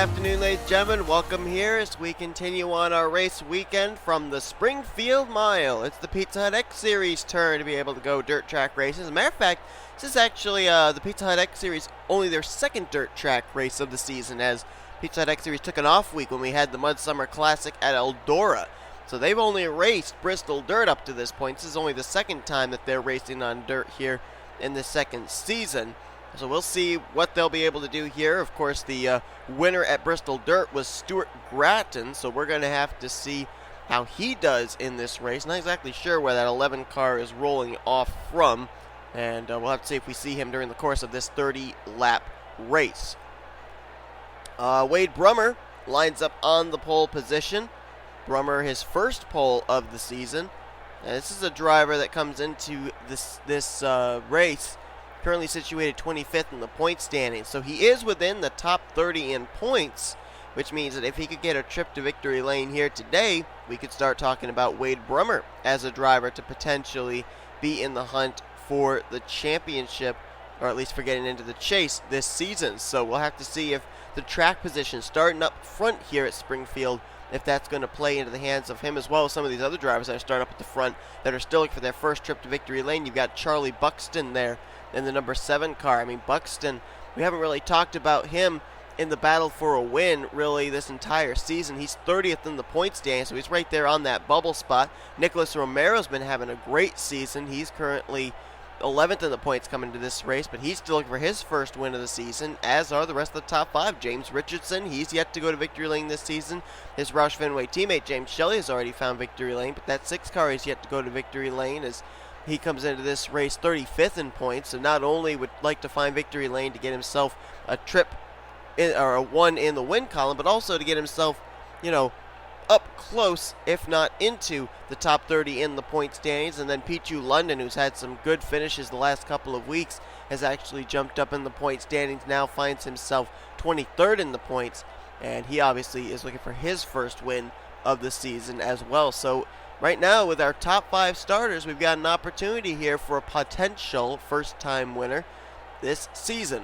afternoon, ladies and gentlemen. Welcome here as we continue on our race weekend from the Springfield Mile. It's the Pizza Hut X Series turn to be able to go dirt track races. As a matter of fact, this is actually the Pizza Hut X Series only their second dirt track race of the season, as Pizza Hut X Series took an off week when we had the Mud Summer Classic at Eldora. So they've only raced Bristol dirt up to this point. This is only the second time that they're racing on dirt here in the second season. So we'll see what they'll be able to do here. Of course, the winner at Bristol Dirt was Stuart Gratton, so we're going to have to see how he does in this race. Not exactly sure where that 11 car is rolling off from, and we'll have to see if we see him during the course of this 30-lap race. Wade Brummer lines up on the pole position. Brummer, his first pole of the season. And this is a driver that comes into this race currently situated 25th in the point standings. So he is within the top 30 in points, which means that if he could get a trip to victory lane here today, we could start talking about Wade Brummer as a driver to potentially be in the hunt for the championship, or at least for getting into the chase this season. So we'll have to see if the track position starting up front here at Springfield, if that's going to play into the hands of him, as well as some of these other drivers that are starting up at the front that are still looking for their first trip to victory lane. You've got J Buxton there in the number 7 car. I mean, Buxton, we haven't really talked about him in the battle for a win really this entire season. He's 30th in the point stand, so he's right there on that bubble spot. Nicholas Romero's been having a great season. He's currently 11th in the points coming to this race, but he's still looking for his first win of the season, as are the rest of the top 5. J Richardson, he's yet to go to victory lane this season. His Roush Fenway teammate, J Shelly, has already found victory lane, but that 6 car is yet to go to victory lane as he comes into this race 35th in points, so not only would like to find victory lane to get himself a trip or a 1 in the win column, but also to get himself, up close, if not into the top 30 in the point standings. And then Pichu London, who's had some good finishes the last couple of weeks, has actually jumped up in the point standings, now finds himself 23rd in the points, and he obviously is looking for his first win of the season as well. So right now, with our top 5 starters, we've got an opportunity here for a potential first-time winner this season.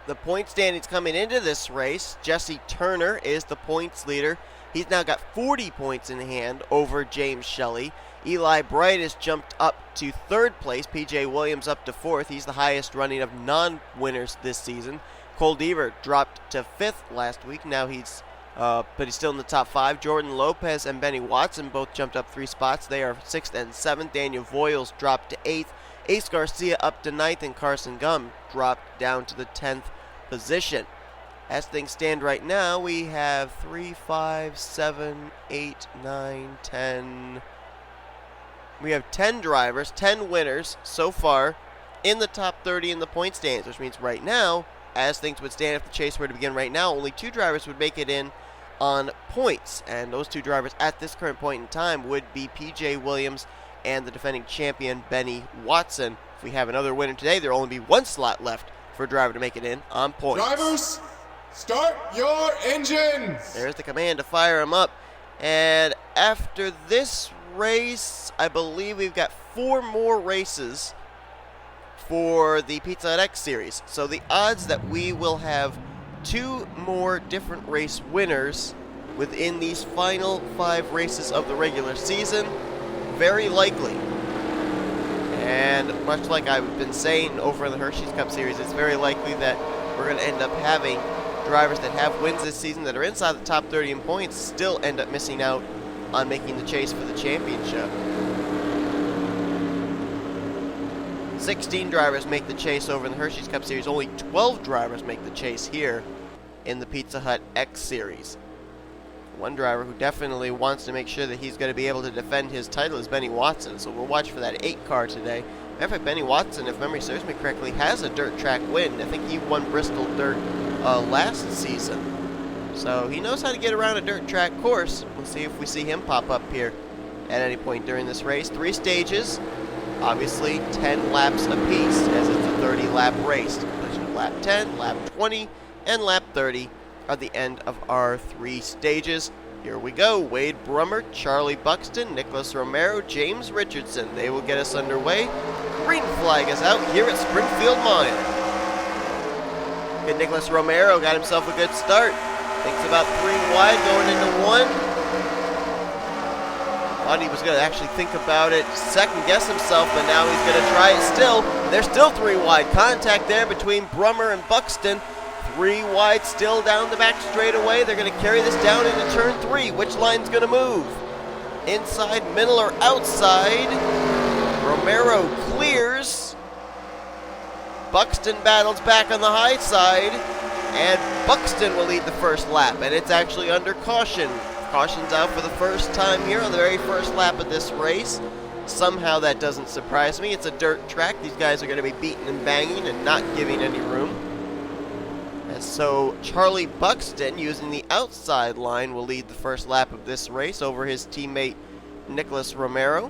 The point standings coming into this race, Jesse Turner is the points leader. He's now got 40 points in hand over James Shelley. Eli Bright has jumped up to 3rd place. PJ Williams up to 4th. He's the highest running of non-winners this season. Cole Deaver dropped to 5th last week. Now but he's still in the top 5. Jordan Lopez and Benny Watson both jumped up 3 spots. They are 6th and 7th. Daniel Voiles dropped to 8th. A Garcia up to 9th, and Carson Gum dropped down to the 10th position. As things stand right now, we have 3, 5, 7, 8, 9, 10. We have 10 drivers, 10 winners so far in the top 30 in the point standings, which means right now, as things would stand if the chase were to begin right now, only 2 drivers would make it in on points. And those 2 drivers at this current point in time would be PJ Williams and the defending champion, Benny Watson. If we have another winner today, there will only be 1 slot left for a driver to make it in on points. Drivers, start your engines! There's the command to fire them up. And after this race, I believe we've got 4 more races for the Pizza Hut X Series. So the odds that we will have 2 more different race winners within these final 5 races of the regular season, very likely. And much like I've been saying over in the Hershey's Cup Series, it's very likely that we're going to end up having drivers that have wins this season that are inside the top 30 in points still end up missing out on making the chase for the championship. 16 drivers make the chase over in the Hershey's Cup Series. Only 12 drivers make the chase here in the Pizza Hut X Series. One driver who definitely wants to make sure that he's going to be able to defend his title is Benny Watson, so we'll watch for that 8 car today. Matter of fact, Benny Watson, if memory serves me correctly, has a dirt track win. I think he won Bristol Dirt last season. So he knows how to get around a dirt track course. We'll see if we see him pop up here at any point during this race. 3 stages, obviously 10 laps apiece, as it's a 30-lap race. Completion of lap 10, lap 20, and lap 30 are the end of our 3 stages. Here we go. Wade Brummer, J Buxton, Nicholas Romero, J Richardson. They will get us underway. Green flag is out here at Springfield Mile. Good Nicholas Romero got himself a good start. Thinks about 3 wide going into 1. Thought he was going to actually think about it, second guess himself, but now he's going to try it still. There's still 3 wide. Contact there between Brummer and Buxton. 3 wide still down the back straightaway. They're going to carry this down into turn 3. Which line's going to move? Inside, middle, or outside? Romero clears. Buxton battles back on the high side. And Buxton will lead the first lap. And it's actually under caution. Caution's out for the first time here on the very first lap of this race. Somehow that doesn't surprise me. It's a dirt track. These guys are going to be beating and banging and not giving any room. And so Charlie Buxton, using the outside line, will lead the first lap of this race over his teammate Nicholas Romero.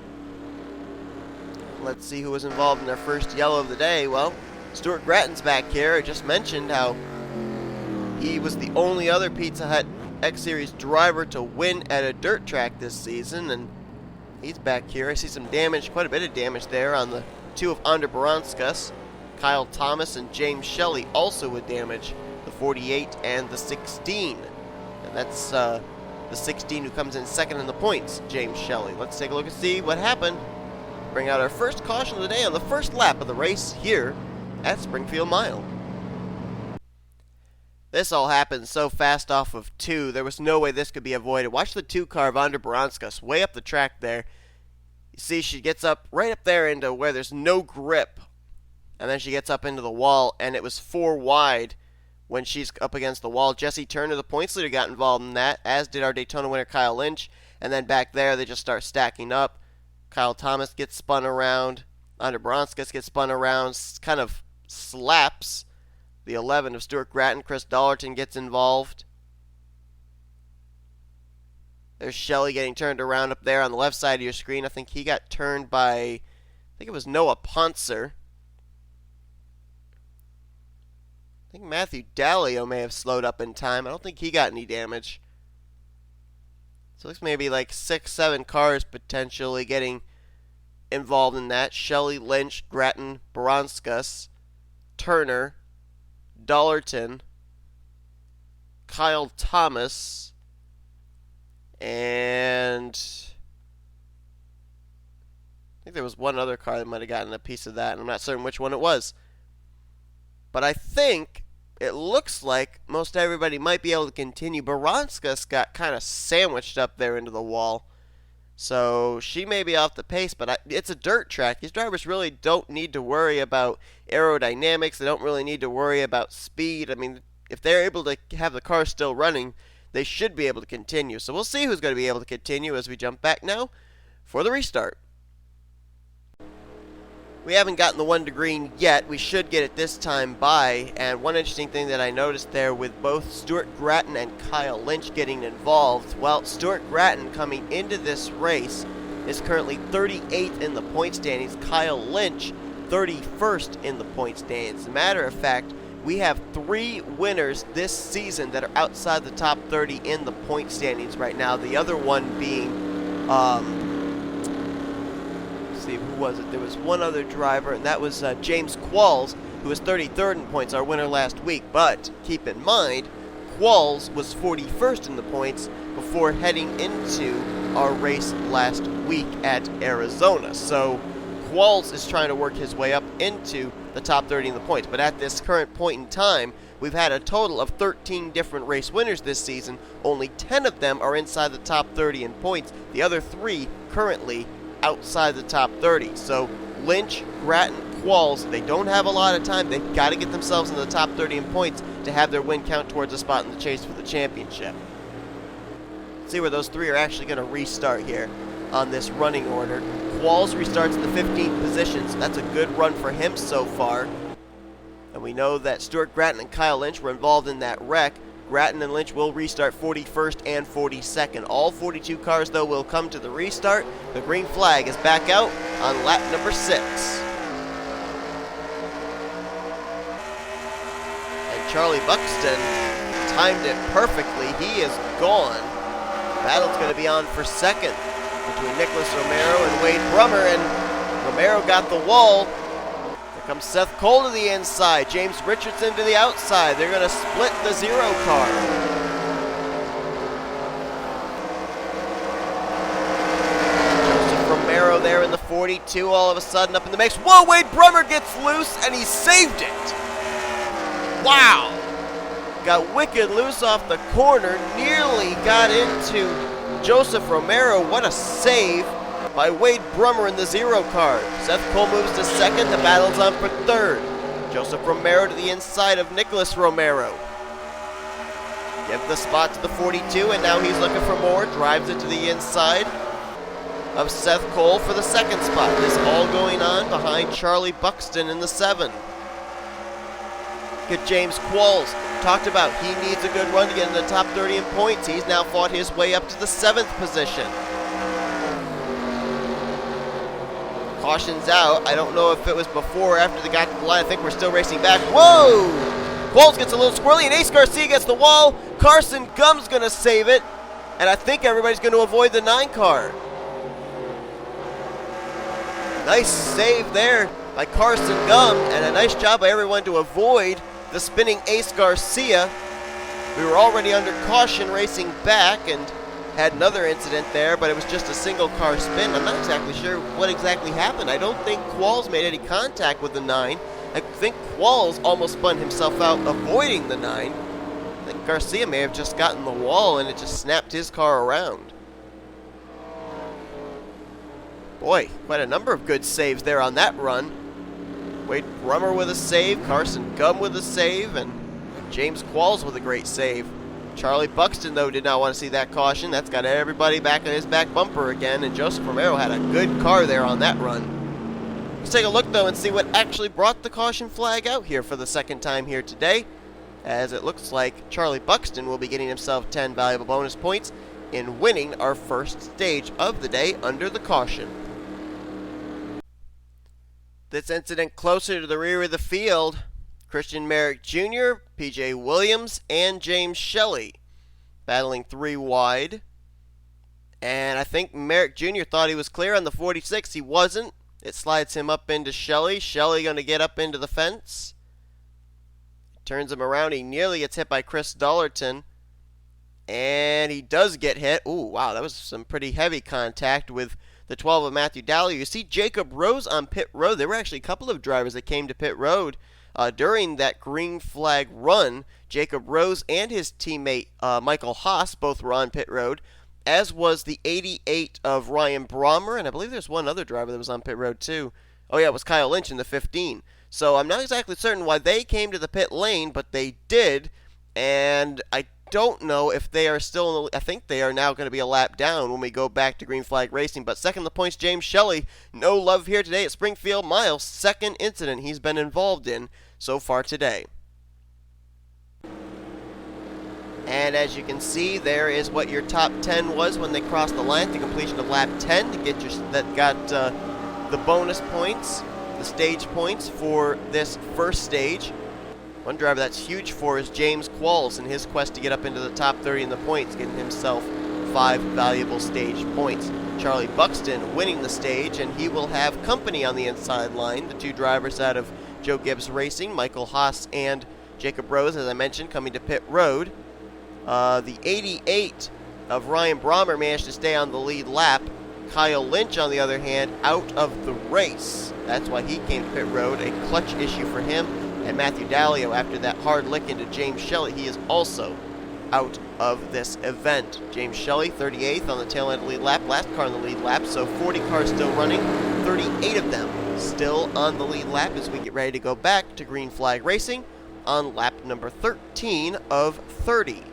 Let's see who was involved in their first yellow of the day. Well, Stuart Gratton's back here. I just mentioned how he was the only other Pizza Hut X Series driver to win at a dirt track this season, and he's back here. I see some damage, quite a bit of damage there on the 2 of A Baranauskas. Kyle Thomas and James Shelly also with damage, the 48 and the 16. And that's the 16 who comes in second in the points, James Shelly. Let's take a look and see what happened. Bring out our first caution of the day on the first lap of the race here at Springfield Mile. This all happened so fast off of 2. There was no way this could be avoided. Watch the 2 car of A Baranauskas way up the track there. You see she gets up right up there into where there's no grip. And then she gets up into the wall, and it was 4 wide when she's up against the wall. Jesse Turner, the points leader, got involved in that, as did our Daytona winner Kyle Lynch. And then back there, they just start stacking up. Kyle Thomas gets spun around. A Baranauskas gets spun around, kind of slaps the 11 of Stuart Gratton. Chris Dollerton gets involved. There's Shelly getting turned around up there on the left side of your screen. I think he got turned by, I think it was Noah Pontzer. I think Matthew Dallio may have slowed up in time. I don't think he got any damage. So it looks maybe like 6-7 cars potentially getting involved in that. Shelly, Lynch, Gratton, Baranauskas, Turner, Dollerton, Kyle Thomas, and I think there was one other car that might have gotten a piece of that, and I'm not certain which one it was. But I think it looks like most everybody might be able to continue. Baranauskas got kind of sandwiched up there into the wall, so she may be off the pace, but it's a dirt track. These drivers really don't need to worry about aerodynamics. They don't really need to worry about speed. I mean, if they're able to have the car still running, they should be able to continue. So we'll see who's going to be able to continue as we jump back now for the restart. We haven't gotten the 1 to green yet. We should get it this time by. And one interesting thing that I noticed there with both Stuart Gratton and Kyle Lynch getting involved, well, Stuart Gratton coming into this race is currently 38th in the point standings. Kyle Lynch 31st in the point standings. As a matter of fact, we have 3 winners this season that are outside the top 30 in the point standings right now. The other one being who was it? There was one other driver, and that was James Qualls, who was 33rd in points, our winner last week. But keep in mind, Qualls was 41st in the points before heading into our race last week at Arizona. So Qualls is trying to work his way up into the top 30 in the points. But at this current point in time, we've had a total of 13 different race winners this season. Only 10 of them are inside the top 30 in points. The other 3 currently outside the top 30. So Lynch, Gratton, Qualls, they don't have a lot of time. They've got to get themselves in the top 30 in points to have their win count towards a spot in the chase for the championship. Let's see where those 3 are actually going to restart here on this running order. Qualls restarts in the 15th position, so that's a good run for him so far. And we know that Stuart Gratton and Kyle Lynch were involved in that wreck. Gratton and Lynch will restart 41st and 42nd. All 42 cars, though, will come to the restart. The green flag is back out on lap number 6. And Charlie Buxton timed it perfectly. He is gone. Battle's going to be on for second between Nicholas Romero and Wade Brummer, and Romero got the wall. The comes Seth Cole to the inside. James Richardson to the outside. They're going to split the 0 car. Joseph Romero there in the 42 all of a sudden up in the mix. Whoa, Wade Brummer gets loose and he saved it. Wow. Got wicked loose off the corner. Nearly got into Joseph Romero. What a save by Wade Brummer in the 0 car. Seth Cole moves to second. The battle's on for third. Joseph Romero to the inside of Nicholas Romero. Give the spot to the 42, and now he's looking for more. Drives it to the inside of Seth Cole for the second spot. This all going on behind Charlie Buxton in the 7. Good J Qualls. Talked about he needs a good run to get in the top 30 in points. He's now fought his way up to the 7th position. Caution's out. I don't know if it was before or after they got to the line. I think we're still racing back. Whoa! Qualls gets a little squirrely, and A Garcia gets the wall. Carson Gumm's going to save it, and I think everybody's going to avoid the 9 car. Nice save there by Carson Gumm, and a nice job by everyone to avoid the spinning Ace Garcia. We were already under caution racing back and had another incident there, but it was just a single car spin. I'm not exactly sure what exactly happened. I don't think Qualls made any contact with the 9. I think Qualls almost spun himself out avoiding the 9. I think Garcia may have just gotten the wall and it just snapped his car around. Boy, quite a number of good saves there on that run. Wade Brummer with a save, Carson Gumm with a save, and J Qualls with a great save. Charlie Buxton, though, did not want to see that caution. That's got everybody back on his back bumper again, and Joseph Romero had a good car there on that run. Let's take a look, though, and see what actually brought the caution flag out here for the second time here today, as it looks like Charlie Buxton will be getting himself 10 valuable bonus points in winning our first stage of the day under the caution. This incident closer to the rear of the field, Christian Merrick Jr., P.J. Williams, and James Shelly battling 3 wide. And I think Merrick Jr. thought he was clear on the 46. He wasn't. It slides him up into Shelly. Shelly going to get up into the fence. Turns him around. He nearly gets hit by Chris Dollerton. And he does get hit. Ooh, wow, that was some pretty heavy contact with the 12 of Matthew Dalley. You see Jacob Rose on pit road. There were actually a couple of drivers that came to pit road during that green flag run. Jacob Rose and his teammate Michael Haas both were on pit road, as was the 88 of Ryan Brommer, and I believe there's one other driver that was on pit road too. Oh yeah, it was K Lynch in the 15. So I'm not exactly certain why they came to the pit lane, but they did, and I don't know if they are still in the, I think they are now going to be a lap down when we go back to green flag racing. But second in the points, James Shelly. No love here today at Springfield Mile. Second incident he's been involved in so far today. And as you can see, there is what your top 10 was when they crossed the line at the completion of lap 10 to get your, that got the bonus points, the stage points for this first stage. One driver that's huge for is J Qualls in his quest to get up into the top 30 in the points, getting himself 5 valuable stage points. Charlie Buxton winning the stage, and he will have company on the inside line. The 2 drivers out of Joe Gibbs Racing, Michael Haas and Jacob Rose, as I mentioned, coming to pit road. The 88 of Ryan Brommer managed to stay on the lead lap. K Lynch, on the other hand, out of the race. That's why he came to pit road, a clutch issue for him. And Matthew Dalley, after that hard lick into James Shelly, he is also out of this event. James Shelly, 38th on the tail end of the lead lap, last car on the lead lap, so 40 cars still running, 38 of them still on the lead lap as we get ready to go back to green flag racing on lap number 13 of 30.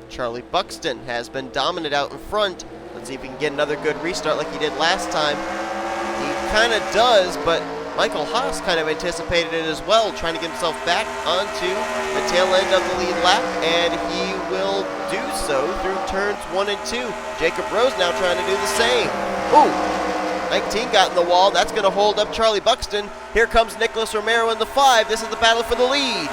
Charlie Buxton has been dominant out in front. Let's see if he can get another good restart like he did last time. He kind of does, but Michael Haas kind of anticipated it as well, trying to get himself back onto the tail end of the lead lap, and he will do so through turns 1 and 2. Jacob Rose now trying to do the same. Ooh, 19 got in the wall. That's going to hold up Charlie Buxton. Here comes Nicholas Romero in the 5. This is the battle for the lead.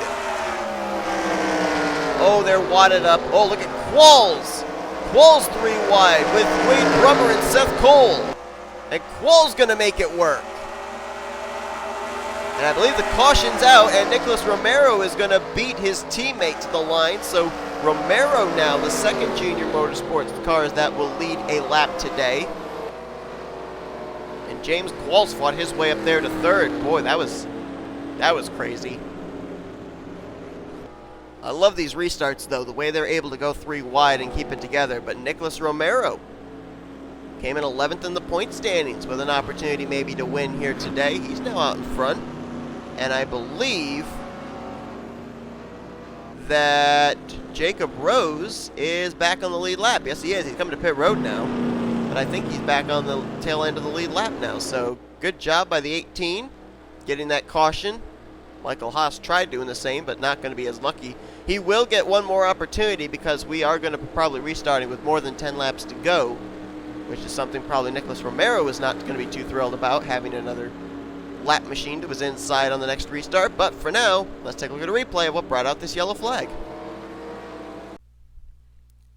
Oh, they're wadded up. Oh, look at Qualls. Qualls 3 wide with Wade Brummer and Seth Cole. And Qualls going to make it work. And I believe the caution's out, and Nicholas Romero is going to beat his teammate to the line. So Romero now, the second junior motorsports cars that will lead a lap today. And James Qualls fought his way up there to third. Boy, that was crazy. I love these restarts, though, the way they're able to go 3 wide and keep it together. But Nicholas Romero came in 11th in the point standings with an opportunity maybe to win here today. He's now out in front. And I believe that Jacob Rose is back on the lead lap. Yes, he is. He's coming to pit road now. But I think he's back on the tail end of the lead lap now. So good job by the 18 getting that caution. Michael Haas tried doing the same, but not going to be as lucky. He will get one more opportunity because we are going to probably restarting with more than 10 laps to go, which is something probably Nicholas Romero is not going to be too thrilled about, having another lap machine that was inside on the next restart. But for now, let's take a look at a replay of what brought out this yellow flag.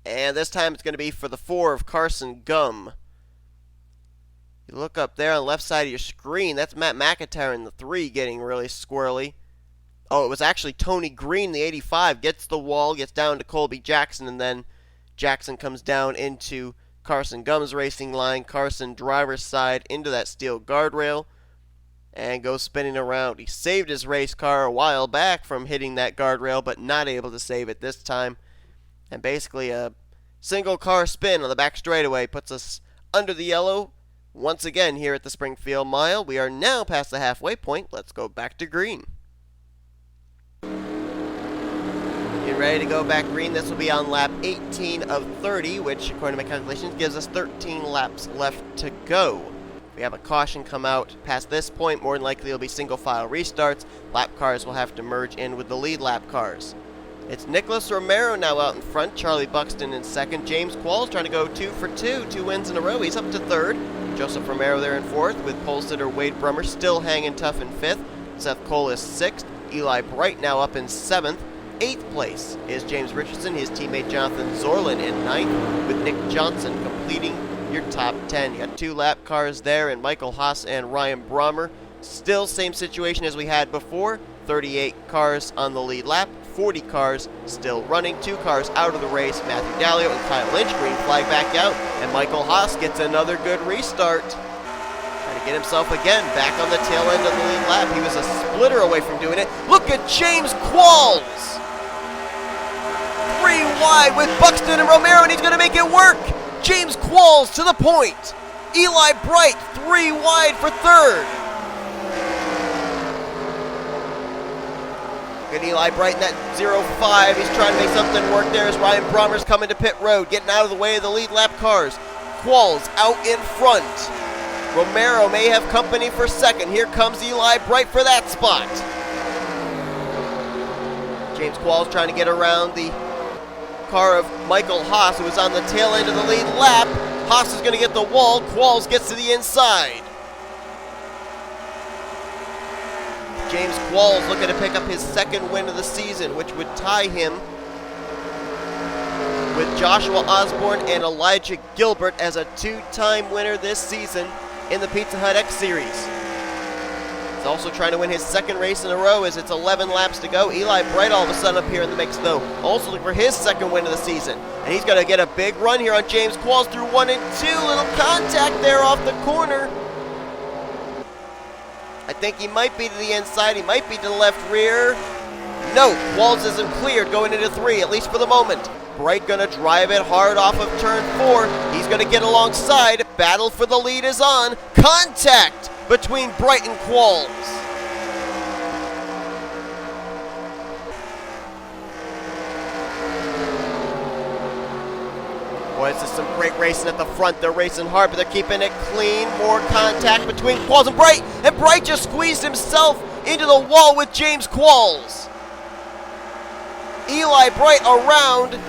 And this time it's going to be for the 4 of Carson Gum. You look up there on the left side of your screen, that's Matt McIntire in the 3 getting really squirrely. Oh, it was actually Tony Green, the 85, gets the wall, gets down to Colby Jackson, and then Jackson comes down into Carson Gum's racing line. Carson driver's side into that steel guardrail and goes spinning around. He saved his race car a while back from hitting that guardrail, but not able to save it this time. And basically a single car spin on the back straightaway puts us under the yellow once again here at the Springfield Mile. We are now past the halfway point. Let's go back to green. Get ready to go back green. This will be on lap 18 of 30, which according to my calculations gives us 13 laps left to go. We have a caution come out past this point. More than likely it'll be single file restarts. Lap cars will have to merge in with the lead lap cars. It's Nicholas Romero now out in front. Charlie Buxton in second. James Qualls trying to go 2 for 2. 2 wins in a row. He's up to third. Joseph Romero there in fourth, with pole sitter Wade Brummer still hanging tough in fifth. Seth Cole is sixth. Eli Bright now up in seventh. Eighth place is James Richardson. His teammate Jonathan Zoerlein in ninth, with Nick Johnson completing your top 10. You got 2 lap cars there, and Michael Haas and Ryan Brommer. Still same situation as we had before. 38 cars on the lead lap. 40 cars still running. 2 cars out of the race. Matthew Dallio and Kyle Lynch, green flag back out. And Michael Haas gets another good restart. Trying to get himself again back on the tail end of the lead lap. He was a splitter away from doing it. Look at James Qualls! 3 wide with Buxton and Romero, and he's going to make it work! James Qualls to the point. Eli Bright 3 wide for third. Good Eli Bright in that 0-5. He's trying to make something work there as Ryan Brommer's coming to pit road, getting out of the way of the lead lap cars. Qualls out in front. Romero may have company for second. Here comes Eli Bright for that spot. James Qualls trying to get around the car of Michael Haas, who was on the tail end of the lead lap. Haas is going to get the wall. Qualls gets to the inside. James Qualls looking to pick up his second win of the season, which would tie him with Joshua Osborne and Elijah Gilbert as a 2-time winner this season in the Pizza Hut X Series. He's also trying to win his second race in a row as it's 11 laps to go. Eli Bright all of a sudden up here in the mix, though. Also looking for his second win of the season. And he's going to get a big run here on James Qualls through 1 and 2. Little contact there off the corner. I think he might be to the inside. He might be to the left rear. No, Qualls isn't cleared going into 3, at least for the moment. Bright going to drive it hard off of turn 4. He's going to get alongside. Battle for the lead is on. Contact between Bright and Qualls. Boy, this is some great racing at the front. They're racing hard, but they're keeping it clean. More contact between Qualls and Bright. And Bright just squeezed himself into the wall with James Qualls. Eli Bright around.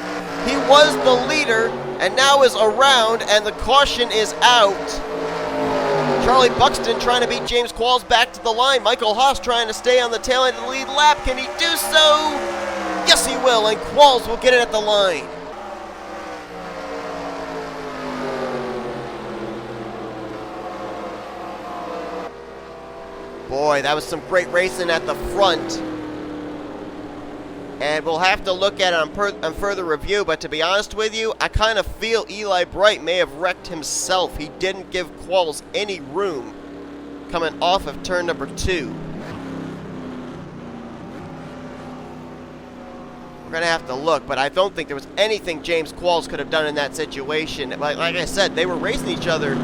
He was the leader and now is around, and the caution is out. Charlie Buxton trying to beat James Qualls back to the line. Michael Haas trying to stay on the tail end of the lead lap. Can he do so? Yes, he will, and Qualls will get it at the line. Boy, that was some great racing at the front. And we'll have to look at it on further review, but to be honest with you, I kind of feel Eli Bright may have wrecked himself. He didn't give Qualls any room coming off of turn number 2. We're going to have to look, but I don't think there was anything James Qualls could have done in that situation. Like I said, they were racing each other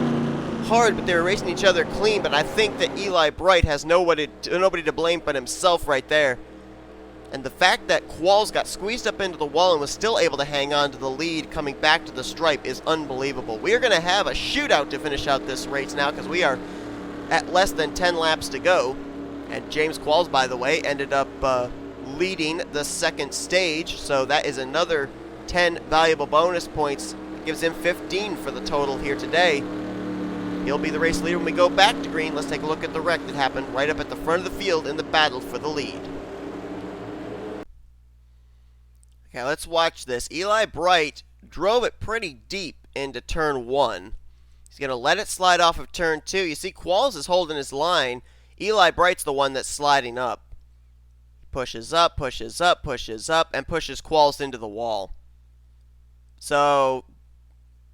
hard, but they were racing each other clean, but I think that Eli Bright has nobody to blame but himself right there. And the fact that Qualls got squeezed up into the wall and was still able to hang on to the lead coming back to the stripe is unbelievable. We are going to have a shootout to finish out this race now because we are at less than 10 laps to go. And James Qualls, by the way, ended up leading the second stage, so that is another 10 valuable bonus points. It gives him 15 for the total here today. He'll be the race leader when we go back to green. Let's take a look at the wreck that happened right up at the front of the field in the battle for the lead. Okay, let's watch this. Eli Bright drove it pretty deep into turn 1. He's going to let it slide off of turn 2. You see Qualls is holding his line. Eli Bright's the one that's sliding up. Pushes up, pushes up, pushes up, and pushes Qualls into the wall. So,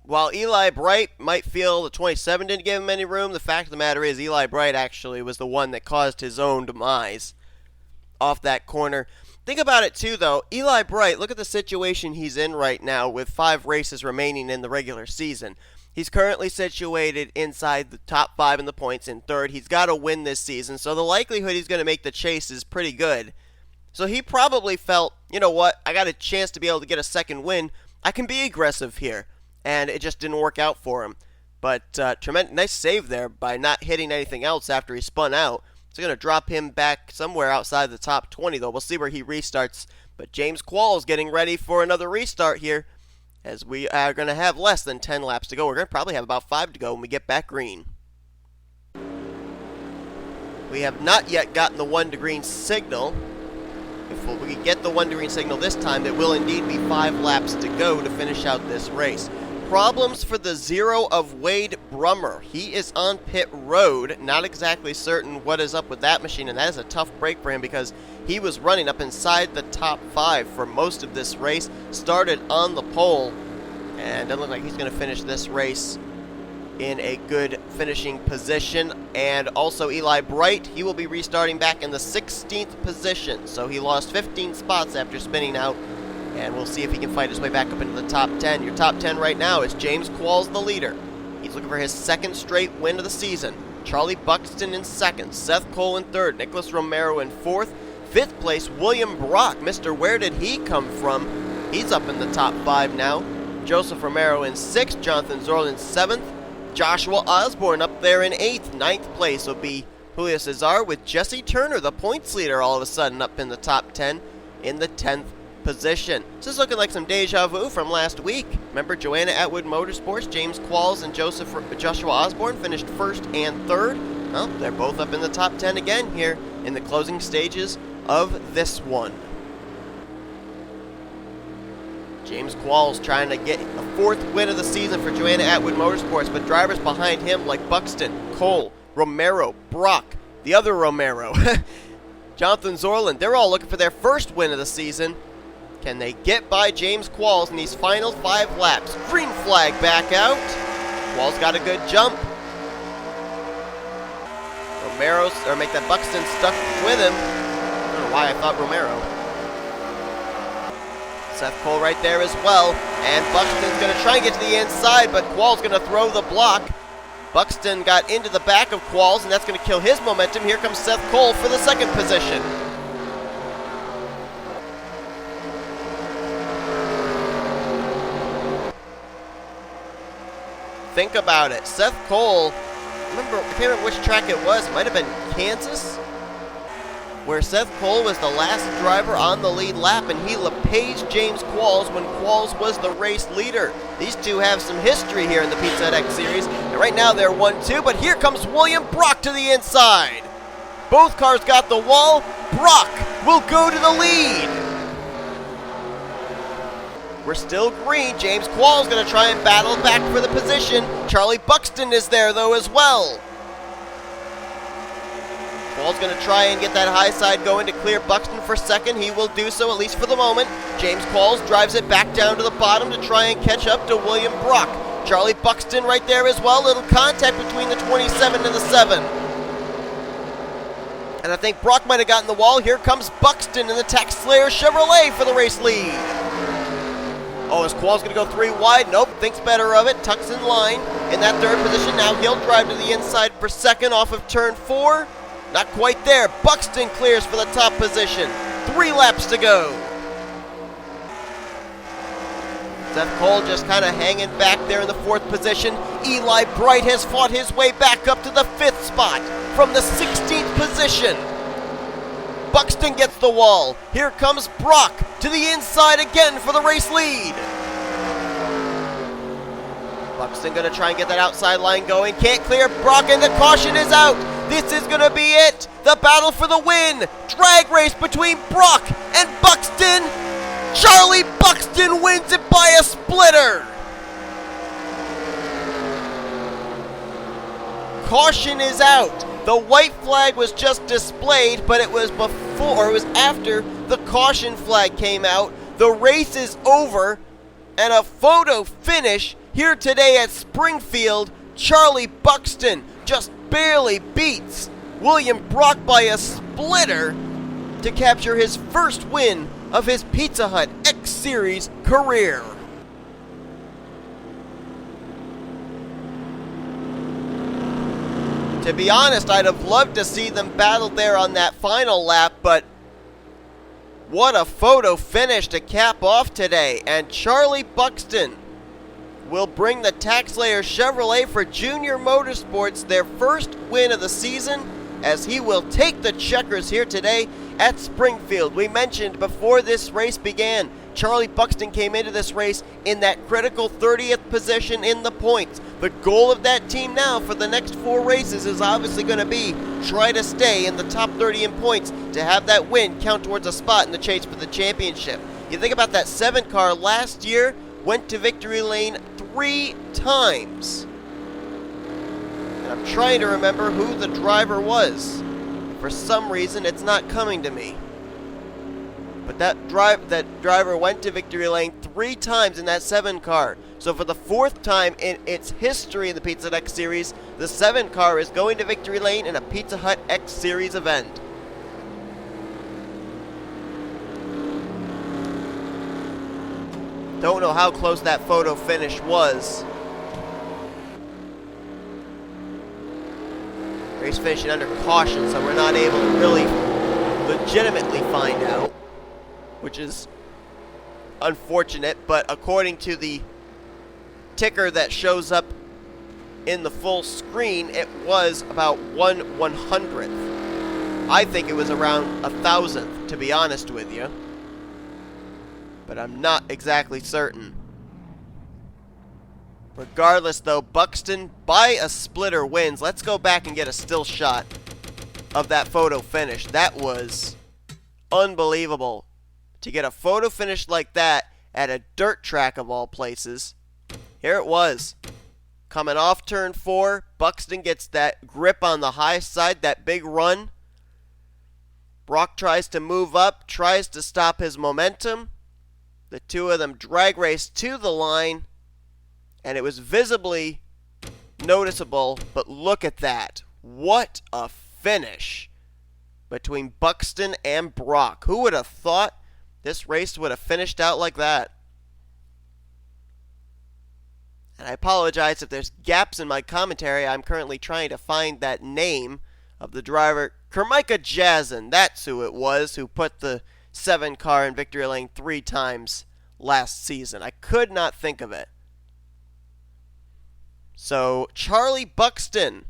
while Eli Bright might feel the 27 didn't give him any room, the fact of the matter is Eli Bright actually was the one that caused his own demise off that corner. Think about it too, though. Eli Bright, look at the situation he's in right now with 5 races remaining in the regular season. He's currently situated inside the top 5 in the points in 3rd. He's got to win this season, so the likelihood he's going to make the chase is pretty good. So he probably felt, you know what, I got a chance to be able to get a second win. I can be aggressive here. And it just didn't work out for him. But tremendous, nice save there by not hitting anything else after he spun out. It's going to drop him back somewhere outside the top 20, though. We'll see where he restarts. But James Qualls getting ready for another restart here, as we are going to have less than 10 laps to go. We're going to probably have about 5 to go when we get back green. We have not yet gotten the 1 to green signal. If we get the 1 to green signal this time, it will indeed be 5 laps to go to finish out this race. Problems for the 0 of Wade Brummer. He is on pit road. Not exactly certain what is up with that machine, and that is a tough break for him because he was running up inside the top 5 for most of this race. Started on the pole, and doesn't look like he's going to finish this race in a good finishing position. And also Eli Bright, he will be restarting back in the 16th position. So he lost 15 spots after spinning out. And we'll see if he can fight his way back up into the top 10. Your top 10 right now is James Qualls, the leader. He's looking for his 2nd straight win of the season. Charlie Buxton in 2nd. Seth Cole in 3rd. Nicholas Romero in 4th. 5th place, William Brock. Mr. Where Did He Come From? He's up in the top 5 now. Joseph Romero in 6th. Jonathan Zoerlein 7th. Joshua Osborne up there in 8th. 9th place will be Julio Cesar with Jesse Turner, the points leader, all of a sudden up in the top 10 in the 10th position. This is looking like some deja vu from last week. Remember Joanna Atwood Motorsports, James Qualls and Joshua Osborne finished 1st and 3rd. Well, they're both up in the top 10 again here in the closing stages of this one. James Qualls trying to get the 4th win of the season for Joanna Atwood Motorsports, but drivers behind him like Buxton, Cole, Romero, Brock, the other Romero, Jonathan Zoerlein, they're all looking for their 1st win of the season. Can they get by James Qualls in these final 5 laps? Green flag back out. Qualls got a good jump. Romero, or make that Buxton stuck with him. I don't know why I thought Romero. Seth Cole right there as well. And Buxton's going to try and get to the inside, but Qualls going to throw the block. Buxton got into the back of Qualls, and that's going to kill his momentum. Here comes Seth Cole for the 2nd position. Think about it. Seth Cole, I can't remember which track it was. It might have been Kansas, where Seth Cole was the last driver on the lead lap, and he lapaged James Qualls when Qualls was the race leader. These two have some history here in the Pizza Hut X Series, and right now they're 1-2, but here comes William Brock to the inside. Both cars got the wall. Brock will go to the lead. We're still green. James Qualls going to try and battle back for the position. Charlie Buxton is there, though, as well. Qualls going to try and get that high side going to clear Buxton for second. He will do so, at least for the moment. James Qualls drives it back down to the bottom to try and catch up to William Brock. Charlie Buxton right there as well. Little contact between the 27 and the 7. And I think Brock might have gotten the wall. Here comes Buxton in the Tax Slayer Chevrolet for the race lead. Oh, is Qualls going to go 3 wide? Nope, thinks better of it. Tucks in line in that third position. Now he'll drive to the inside for second off of turn 4. Not quite there. Buxton clears for the top position. 3 laps to go. Seth Cole just kind of hanging back there in the 4th position. Eli Bright has fought his way back up to the 5th spot from the 16th position. Buxton gets the wall. Here comes Brock to the inside again for the race lead. Buxton going to try and get that outside line going. Can't clear Brock, and the caution is out. This is going to be it. The battle for the win. Drag race between Brock and Buxton. Charlie Buxton wins it by a splitter. Caution is out. The white flag was just displayed, but it was before, or it was after the caution flag came out. The race is over, and a photo finish here today at Springfield. Charlie Buxton just barely beats William Brock by a splitter to capture his first win of his Pizza Hut X Series career. To be honest, I'd have loved to see them battle there on that final lap, but what a photo finish to cap off today. And Charlie Buxton will bring the Taxslayer Chevrolet for Junior Motorsports their first win of the season, as he will take the checkers here today at Springfield. We mentioned before this race began, Charlie Buxton came into this race in that critical 30th position in the points. The goal of that team now for the next 4 races is obviously going to be try to stay in the top 30 in points to have that win count towards a spot in the chase for the championship. You think about that 7 car last year, went to victory lane 3 times. And I'm trying to remember who the driver was. For some reason, it's not coming to me. But that driver went to victory lane 3 times in that 7 car. So for the 4th time in its history in the Pizza Hut X Series, the 7 car is going to victory lane in a Pizza Hut X Series event. Don't know how close that photo finish was. Race finishing under caution, so we're not able to really legitimately find out, which is unfortunate, but according to the ticker that shows up in the full screen, it was about 1/100th. I think it was around 1,000th, to be honest with you, but I'm not exactly certain. Regardless, though, Buxton by a splitter wins. Let's go back and get a still shot of that photo finish. That was unbelievable. To get a photo finish like that at a dirt track of all places. Here it was. Coming off turn 4, Buxton gets that grip on the high side, that big run. Brock tries to move up, tries to stop his momentum. The two of them drag race to the line, and it was visibly noticeable, but look at that. What a finish between Buxton and Brock. Who would have thought this race would have finished out like that? And I apologize if there's gaps in my commentary. I'm currently trying to find that name of the driver. Kermika Jazin, that's who it was, who put the 7 car in victory lane 3 times last season. I could not think of it. So, Charlie Buxton,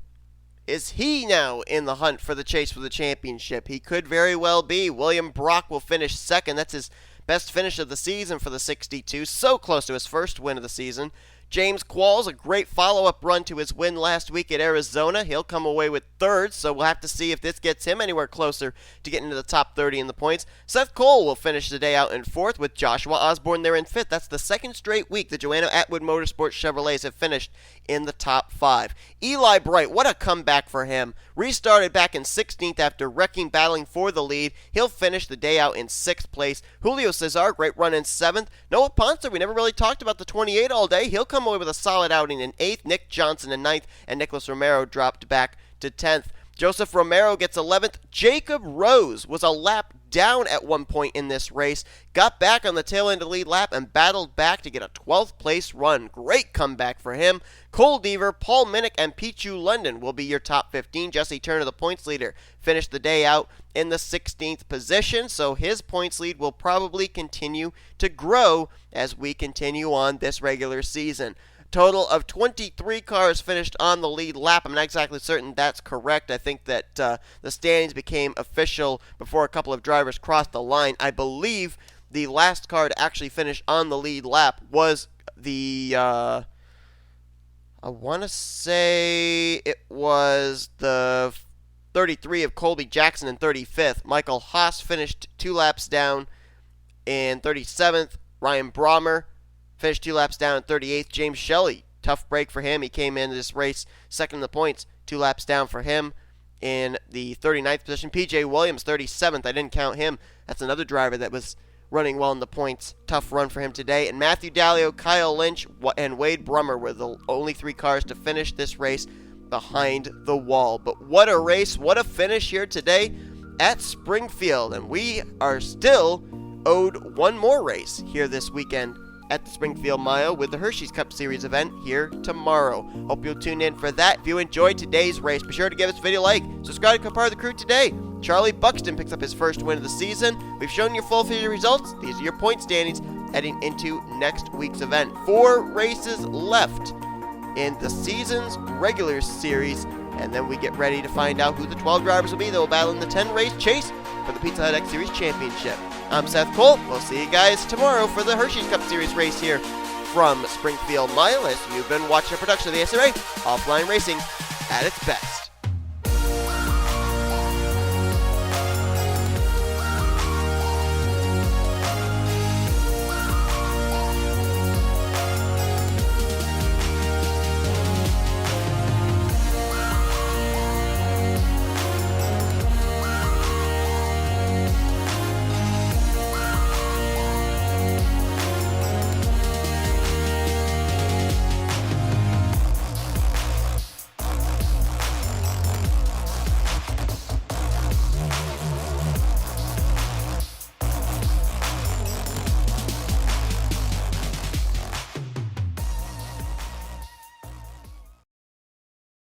is he now in the hunt for the chase for the championship? He could very well be. William Brock will finish second. That's his best finish of the season for the 62. So close to his first win of the season. James Qualls, a great follow-up run to his win last week at Arizona. He'll come away with third, so we'll have to see if this gets him anywhere closer to getting into the top 30 in the points. Seth Cole will finish the day out in fourth, with Joshua Osborne there in fifth. That's the second straight week the Joanna Atwood Motorsports Chevrolets have finished in the top 5. Eli Bright, what a comeback for him. Restarted back in 16th after wrecking, battling for the lead. He'll finish the day out in 6th place. Julio Cesar, great run in 7th. Noah Pontzer, we never really talked about the 28 all day. He'll come away with a solid outing in 8th. Nick Johnson in 9th, and Nicholas Romero dropped back to 10th. Joseph Romero gets 11th. Jacob Rose was a lap down at one point in this race, got back on the tail end of the lead lap and battled back to get a 12th place run. Great comeback for him. Cole Deaver, Paul Minnick, and Pichu London will be your top 15. Jesse Turner, the points leader, finished the day out in the 16th position, so his points lead will probably continue to grow as we continue on this regular season. Total of 23 cars finished on the lead lap. I'm not exactly certain that's correct. I think that the standings became official before a couple of drivers crossed the line. I believe the last car to actually finish on the lead lap was the, I want to say it was the 33 of Colby Jackson in 35th. Michael Haas finished 2 laps down in 37th. Ryan Brummer finished 2 laps down in 38th. James Shelly, tough break for him. He came into this race second in the points, 2 laps down for him in the 39th position. PJ Williams, 37th. I didn't count him. That's another driver that was running well in the points. Tough run for him today. And Matthew Dallio, Kyle Lynch, and Wade Brummer were the only 3 cars to finish this race behind the wall. But what a race, what a finish here today at Springfield. And we are still owed one more race here this weekend at the Springfield Mile with the Hershey's Cup Series event here tomorrow. Hope you'll tune in for that. If you enjoyed today's race, be sure to give this video a like. Subscribe to become part of the crew today. Charlie Buxton picks up his first win of the season. We've shown your full figure results. These are your point standings heading into next week's event. 4 races left in the season's regular series, and then we get ready to find out who the 12 drivers will be that will battle in the 10-race chase for the Pizza Hut X Series Championship. I'm Seth Cole. We'll see you guys tomorrow for the Hershey's Cup Series race here from Springfield Mile, as you've been watching a production of the SRA Offline Racing at its best.